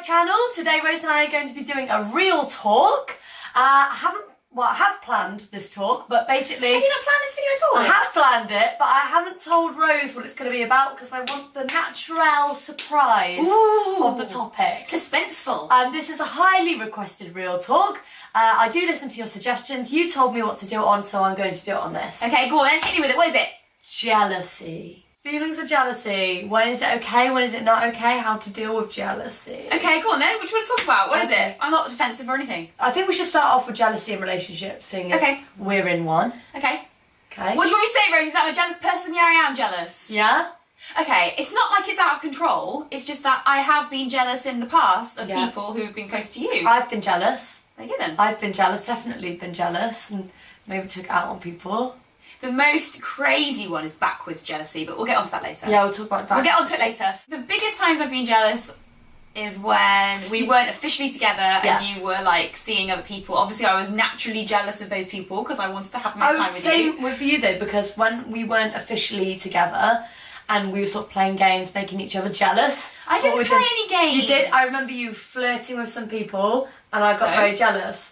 channel. Today Rose and I are going to be doing a real talk. I have planned this talk, but basically... Have you not planned this video at all? I have planned it, but I haven't told Rose what it's going to be about because I want the natural surprise of the topic. Suspenseful. This is a highly requested real talk. I do listen to your suggestions. You told me what to do it on, so I'm going to do it on this. Okay, go on then, hit me with it. What is it? Jealousy. Feelings of jealousy. When is it okay? When is it not okay? How to deal with jealousy. Okay, go on then. What do you want to talk about? What is it? I'm not defensive or anything. I think we should start off with jealousy in relationships, seeing as we're in one. Okay. Okay. What do you want me to say, Rosie? Is that I'm a jealous person? Yeah, I am jealous. Yeah? Okay, it's not like it's out of control. It's just that I have been jealous in the past of people who've been close to you. I've been jealous. There you go then. I've been jealous, definitely been jealous, and maybe took it out on people. The most crazy one is backwards jealousy, but we'll get onto that later. Yeah, we'll talk about that. We'll get onto it later. The biggest times I've been jealous is when we weren't officially together and you were like seeing other people. Obviously I was naturally jealous of those people because I wanted to have most time with you. Same with you though, because when we weren't officially together and we were sort of playing games, making each other jealous. I didn't play any games. You did. I remember you flirting with some people and I got very jealous.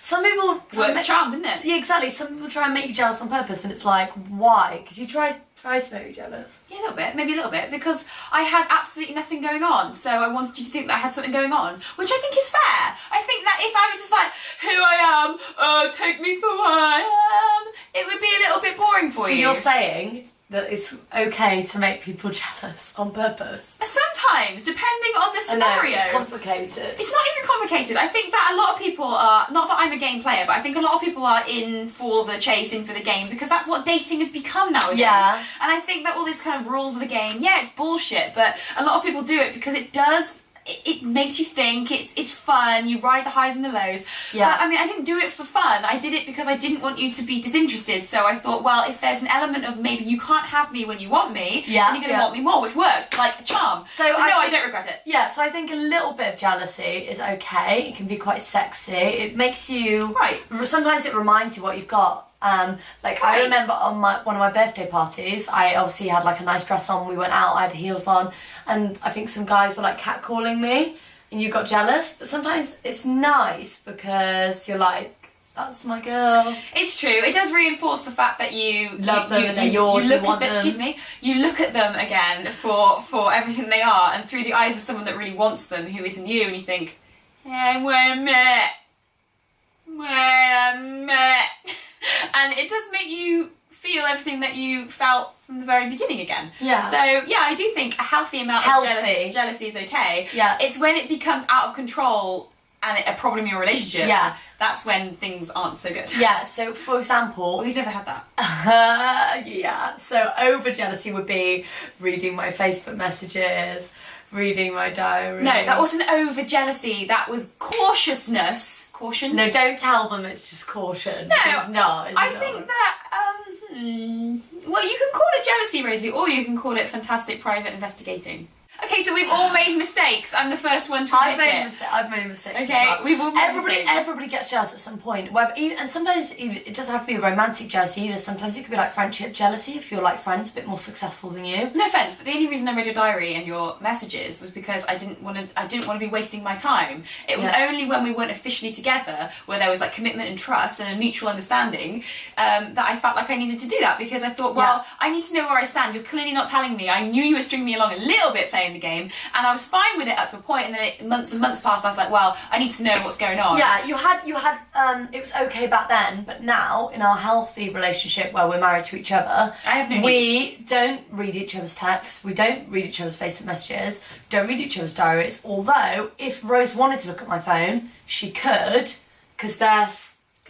Some people worked the charm, didn't it? Yeah, exactly. Some people try and make you jealous on purpose, and it's like, why? Because you tried to make me jealous. Yeah, a little bit, maybe a little bit, because I had absolutely nothing going on, so I wanted you to think that I had something going on, which I think is fair. I think that if I was just like, here I am, take me for what I am, it would be a little bit boring for you. So you're saying that it's okay to make people jealous on purpose? Sometimes, depending on the scenario. I know, it's complicated. It's not even complicated. I think that a lot of people are, not that I'm a game player, but I think a lot of people are in for the chase, in for the game, because that's what dating has become nowadays. Yeah. And I think that all these kind of rules of the game, yeah, it's bullshit, but a lot of people do it because it makes you think, it's fun, you ride the highs and the lows. Yeah. But, I mean, I didn't do it for fun, I did it because I didn't want you to be disinterested, so I thought, well, if there's an element of maybe you can't have me when you want me, then you're going to want me more, which worked, like a charm. So no, I don't regret it. Yeah, so I think a little bit of jealousy is okay, it can be quite sexy, it makes you... Right. Sometimes it reminds you what you've got. I remember on one of my birthday parties, I obviously had like a nice dress on, we went out, I had heels on, and I think some guys were like catcalling me, and you got jealous, but sometimes it's nice because you're like, that's my girl. It's true, it does reinforce the fact that you love them and they're yours, you want them. Excuse me, you look at them again for everything they are, and through the eyes of someone that really wants them, who isn't you, and you think, hey, wait a minute. And it does make you feel everything that you felt from the very beginning again. Yeah. So, yeah, I do think a healthy amount of jealousy is okay. Yeah. It's when it becomes out of control and a problem in your relationship. Yeah. That's when things aren't so good. Yeah, so for example... We've never had that. Yeah, so over jealousy would be reading my Facebook messages, reading my diary. No, that wasn't over jealousy, that was cautiousness. Caution? No, don't tell them it's just caution. No, it's not. I think that, well, you can call it jealousy, Rosie, or you can call it fantastic private investigating. Okay, so we've all made mistakes. I'm the first one to admit it. I've made mistakes. Okay, as well. we've all made mistakes. Everybody gets jealous at some point. And sometimes it doesn't have to be romantic jealousy either. Sometimes it could be like friendship jealousy if you're like friends a bit more successful than you. No offense, but the only reason I read your diary and your messages was because I didn't want to be wasting my time. It was only when we weren't officially together, where there was like commitment and trust and a mutual understanding, that I felt like I needed to do that, because I thought, well, I need to know where I stand. You're clearly not telling me. I knew you were stringing me along a little bit playing the game, and I was fine with it up to a point, and then months and months passed. I was like, well, I need to know what's going on. Yeah, you had it was okay back then, but now in our healthy relationship where we're married to each other, we don't read each other's texts, we don't read each other's Facebook messages, don't read each other's diaries. Although if Rose wanted to look at my phone, she could, because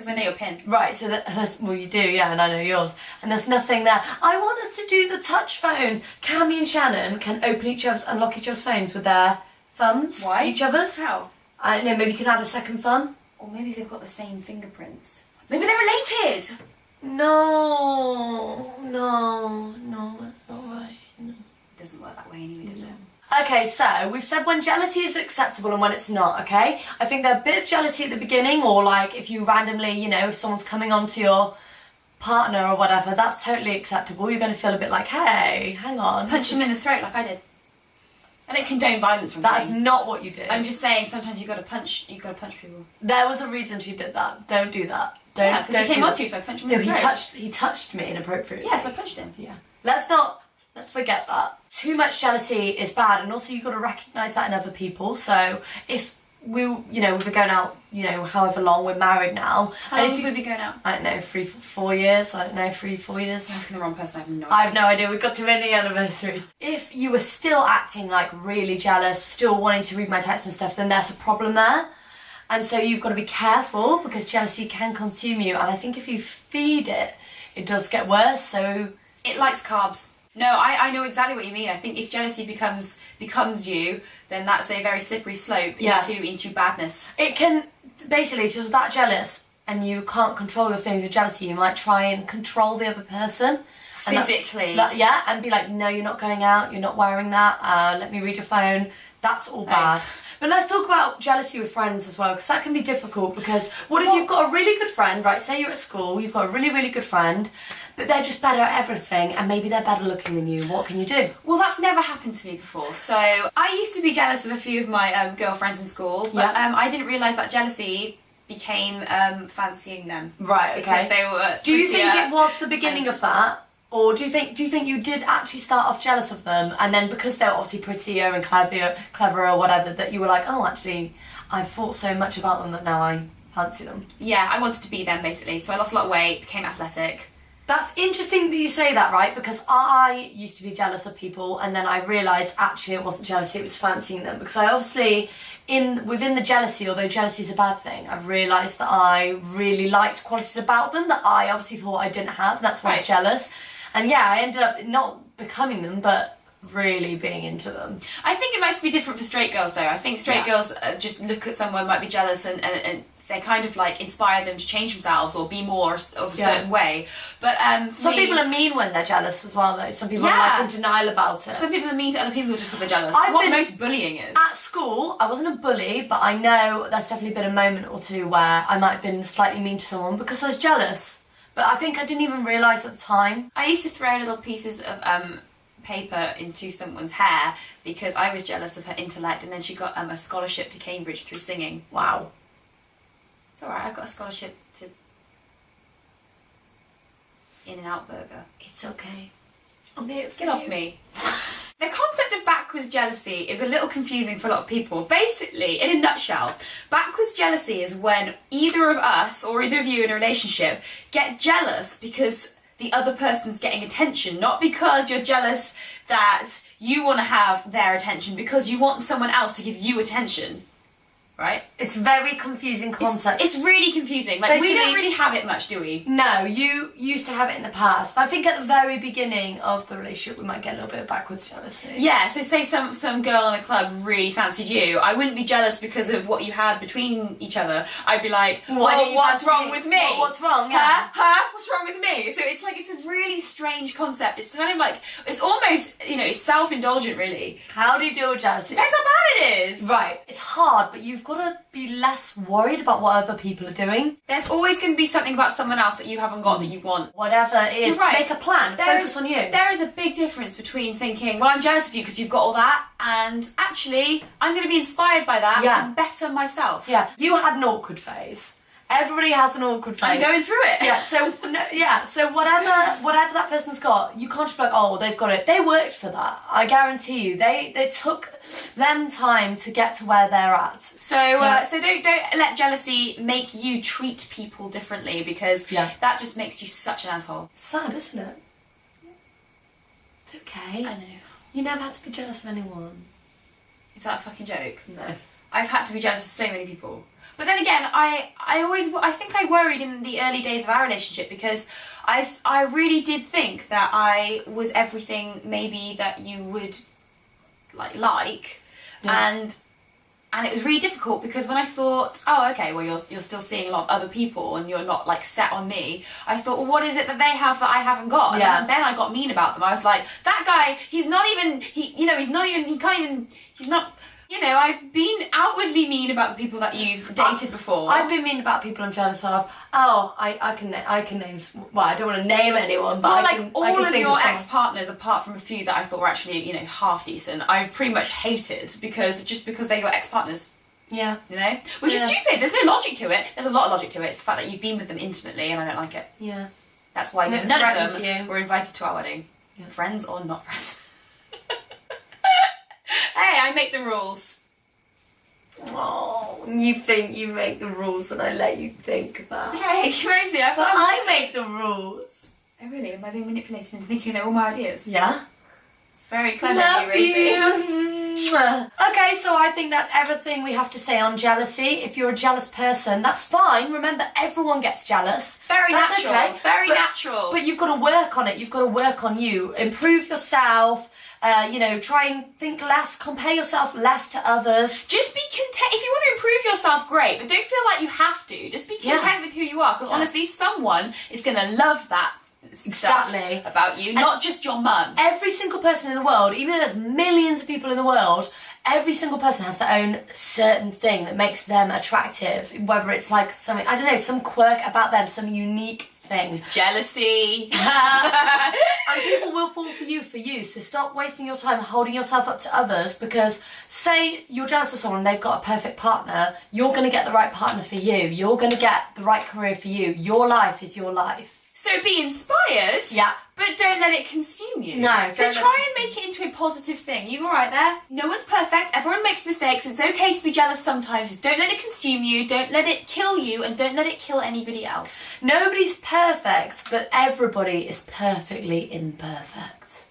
I know your pin. Right, so well, you do, yeah, and I know yours. And there's nothing there. I want us to do the touch phone. Cammy and Shannon can unlock each other's phones with their thumbs. Why? Each other's. How? I don't know, maybe you can add a second thumb. Or maybe they've got the same fingerprints. Maybe they're related! No, that's not right. No. It doesn't work that way anyway, does it? Okay, so we've said when jealousy is acceptable and when it's not, okay? I think there's a bit of jealousy at the beginning, or like if you randomly, if someone's coming on to your partner or whatever, that's totally acceptable. You're going to feel a bit like, hey, hang on. Punch him in the throat like I did. I don't condone violence from That's not what you do. I'm just saying sometimes you gotta punch people. There was a reason she did that. Don't do that. Because he came on to you, so I punched him in the throat. He touched me inappropriately. Yeah, so I punched him. Yeah. Let's forget that. Too much jealousy is bad, and also you've got to recognise that in other people. So if we've been going out, however long, we're married now. How long have we been going out? I don't know, 3-4 years. I don't know, 3-4 years. I'm asking the wrong person, I have no idea. We've got too many anniversaries. If you were still acting like really jealous, still wanting to read my texts and stuff, then there's a problem there. And so you've got to be careful because jealousy can consume you. And I think if you feed it, it does get worse. So it likes carbs. No, I know exactly what you mean. I think if jealousy becomes you, then that's a very slippery slope into badness. It can, basically, if you're that jealous and you can't control your feelings of jealousy, you might try and control the other person. Physically. And be like, no, you're not going out, you're not wearing that, let me read your phone. That's all bad. But let's talk about jealousy with friends as well, because that can be difficult. Because what if you've got a really good friend, right? Say you're at school, you've got a really, really good friend, but they're just better at everything, and maybe they're better looking than you. What can you do? Well, that's never happened to me before. So I used to be jealous of a few of my girlfriends in school, but I didn't realise that jealousy became fancying them. Right. Okay. Because they were. Do you think it was the beginning of that? Or do you think you did actually start off jealous of them, and then because they were obviously prettier and clever or whatever, that you were like, oh, actually, I've thought so much about them that now I fancy them? Yeah, I wanted to be them basically. So I lost a lot of weight, became athletic. That's interesting that you say that, right? Because I used to be jealous of people, and then I realised actually it wasn't jealousy, it was fancying them. Because I obviously, within the jealousy, although jealousy is a bad thing, I've realised that I really liked qualities about them that I obviously thought I didn't have, and that's why I was jealous. And yeah, I ended up not becoming them, but really being into them. I think it might be different for straight girls though. I think straight girls just look at someone, might be jealous, and they kind of like inspire them to change themselves or be more of a certain way. But some people are mean when they're jealous as well though. Some people are like in denial about it. Some people are mean to other people just because they're jealous. That's what most bullying is. At school, I wasn't a bully, but I know there's definitely been a moment or two where I might have been slightly mean to someone because I was jealous. But I think I didn't even realise at the time. I used to throw little pieces of paper into someone's hair because I was jealous of her intellect, and then she got a scholarship to Cambridge through singing. Wow. It's alright, I got a scholarship to In-N-Out Burger. It's okay. I'm here for Get off me. The concept of backwards jealousy is a little confusing for a lot of people. Basically, in a nutshell, backwards jealousy is when either of us, or either of you in a relationship, get jealous because the other person's getting attention, not because you're jealous that you want to have their attention, because you want someone else to give you attention. Right? It's a very confusing concept. It's really confusing. Like, basically, we don't really have it much, do we? No, you used to have it in the past. I think at the very beginning of the relationship we might get a little bit of backwards jealousy. Yeah, so say some girl in a club really fancied you. I wouldn't be jealous because of what you had between each other. I'd be like, what's wrong with me? What's wrong? Yeah. Huh? What's wrong with me? So it's like, it's a really strange concept. It's kind of like, it's almost, it's self-indulgent really. How do you deal with jealousy? Depends how bad it is. Right. It's hard, but you've got to be less worried about what other people are doing. There's always going to be something about someone else that you haven't got that you want. Whatever it is, make a plan, focus on you. There is a big difference between thinking, well, I'm jealous of you because you've got all that, and actually, I'm going to be inspired by that to better myself. Yeah, you had an awkward phase. Everybody has an awkward phase. I'm going through it. So whatever that person's got, you can't just be like, oh, they've got it. They worked for that. I guarantee you. They took them time to get to where they're at. So so don't let jealousy make you treat people differently, because that just makes you such an asshole. It's sad, isn't it? It's okay. I know. You never had to be jealous of anyone. Is that a fucking joke? No. I've had to be jealous of so many people. But then again, I think I worried in the early days of our relationship because I really did think that I was everything maybe that you would like. And it was really difficult because when I thought, oh, okay, well you're still seeing a lot of other people and you're not like set on me, I thought, well, what is it that they have that I haven't got? And then I got mean about them. I was like, that guy, he's not You know, I've been outwardly mean about the people that you've dated before. I've been mean about people I'm jealous of. Oh, I can name. Well, I don't want to name anyone, but well, I can. All I can of think your of ex-partners, apart from a few that I thought were actually, you know, half decent, I've pretty much hated because they're your ex-partners. Yeah. You know, which is stupid. There's no logic to it. There's a lot of logic to it. It's the fact that you've been with them intimately, and I don't like it. Yeah. That's why And it none of threatens them you. were invited to our wedding. Yeah. Friends or not friends. Hey, I make the rules. Oh, you think you make the rules and I let you think that. Hey, Rosie, But I make the rules. Oh really? Am I being manipulated into thinking they're all my ideas? Yeah. It's very clever, Love Rosie. you. Okay, so I think that's everything we have to say on jealousy. If you're a jealous person, that's fine. Remember, everyone gets jealous. It's very That's natural. okay. It's very natural. But you've got to work on it. You've got to work on you. Improve yourself. You know, try and think less, compare yourself less to others. Just be content. If you want to improve yourself, great, but don't feel like you have to. Just be content with who you are, because honestly, someone is going to love that stuff about you, not just your mum. Every single person in the world, even though there's millions of people in the world, every single person has their own certain thing that makes them attractive. Whether it's like something, I don't know, some quirk about them, some unique thing. Jealousy. And people will fall for you. So stop wasting your time holding yourself up to others, because say you're jealous of someone, they've got a perfect partner, you're going to get the right partner for you. You're going to get the right career for you. Your life is your life. So be inspired, but don't let it consume you. No. So try and make it into a positive thing. You all right there? No one's perfect. Everyone makes mistakes. It's okay to be jealous sometimes. Just don't let it consume you. Don't let it kill you, and don't let it kill anybody else. Nobody's perfect, but everybody is perfectly imperfect.